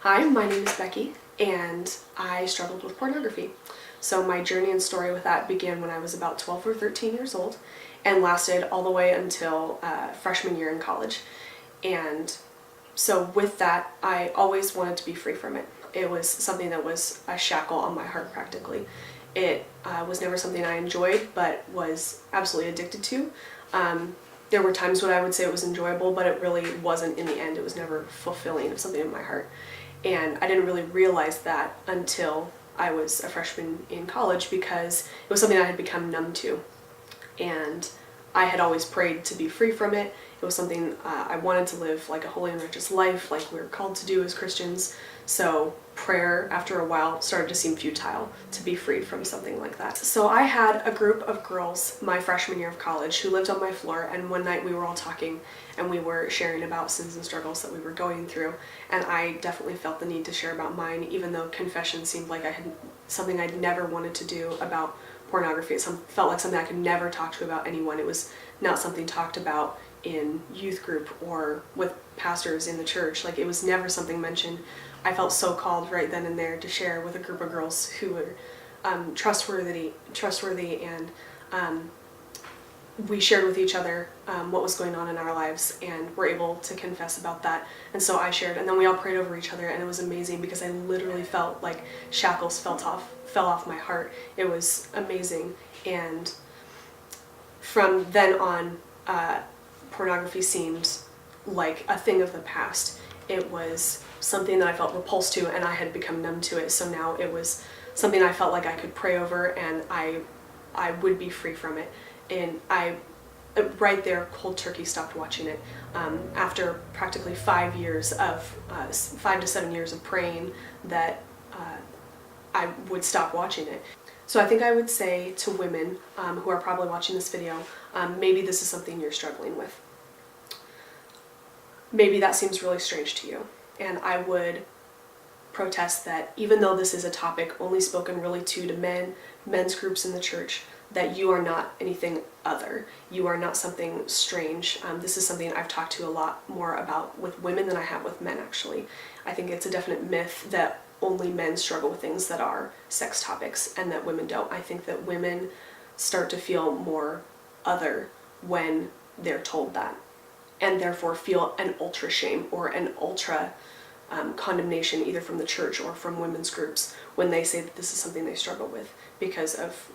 Hi, my name is Becky, and I struggled with pornography. So my journey and story with that began when I was about 12 or 13 years old and lasted all the way until freshman year in college. And so with that, I always wanted to be free from it. It was something that was a shackle on my heart practically. It was never something I enjoyed, but was absolutely addicted to. There were times when I would say it was enjoyable, but it really wasn't in the end. It was never fulfilling of something in my heart. And I didn't really realize that until I was a freshman in college because it was something I had become numb to. And I had always prayed to be free from it. It was something I wanted to live like a holy and righteous life, like we're called to do as Christians. So prayer, after a while, started to seem futile to be freed from something like that. So I had a group of girls my freshman year of college who lived on my floor, and one night we were all talking and we were sharing about sins and struggles that we were going through. And I definitely felt the need to share about mine, even though confession seemed like something I'd never wanted to do about pornography. It felt like something I could never talk to about anyone. It was not something talked about in youth group or with pastors in the church. Like, it was never something mentioned. I felt so called right then and there to share with a group of girls who were trustworthy, and we shared with each other what was going on in our lives and were able to confess about that. And so I shared, and then we all prayed over each other, and it was amazing because I literally felt like shackles fell off my heart. It was amazing. And from then on, pornography seemed like a thing of the past. It was something that I felt repulsed to, and I had become numb to it. So now it was something I felt like I could pray over, and I would be free from it. And I, right there, cold turkey, stopped watching it. After practically 5 to 7 years of praying that I would stop watching it. So I think I would say to women who are probably watching this video, maybe this is something you're struggling with. Maybe that seems really strange to you. And I would protest that even though this is a topic only spoken really to men's groups in the church, that you are not anything other. You are not something strange. This is something I've talked to a lot more about with women than I have with men, actually. I think it's a definite myth that only men struggle with things that are sex topics and that women don't. I think that women start to feel more other when they're told that, and therefore feel an ultra shame or an ultra condemnation either from the church or from women's groups when they say that this is something they struggle with because of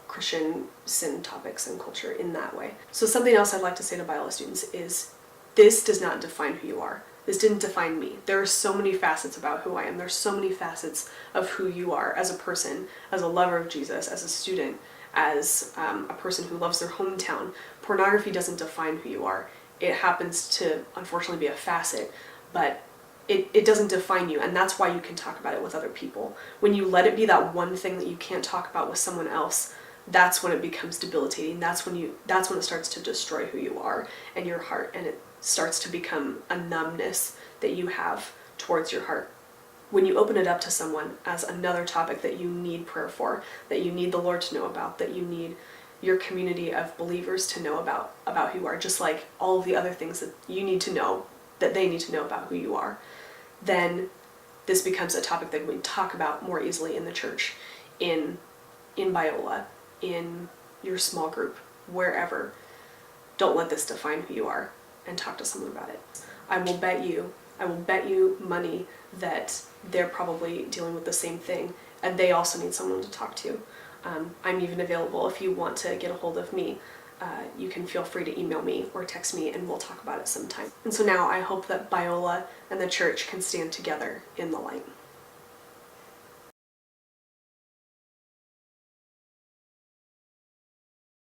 Christian sin topics and culture in that way. So something else I'd like to say to Biola students is this does not define who you are. This didn't define me. There are so many facets about who I am. There's so many facets of who you are as a person, as a lover of Jesus, as a student, as a person who loves their hometown. Pornography doesn't define who you are. It happens to, unfortunately, be a facet, but it doesn't define you, and that's why you can talk about it with other people. When you let it be that one thing that you can't talk about with someone else, that's when it becomes debilitating. That's when it starts to destroy who you are and your heart, and it starts to become a numbness that you have towards your heart. When you open it up to someone as another topic that you need prayer for, that you need the Lord to know about, that you need your community of believers to know about who you are, just like all of the other things that you need to know, that they need to know about who you are, then this becomes a topic that we talk about more easily in the church, in Biola, in your small group, wherever. Don't let this define who you are, and talk to someone about it. I will bet you money that they're probably dealing with the same thing, and they also need someone to talk to. I'm even available if you want to get a hold of me. You can feel free to email me or text me, and we'll talk about it sometime. And so now I hope that Biola and the church can stand together in the light.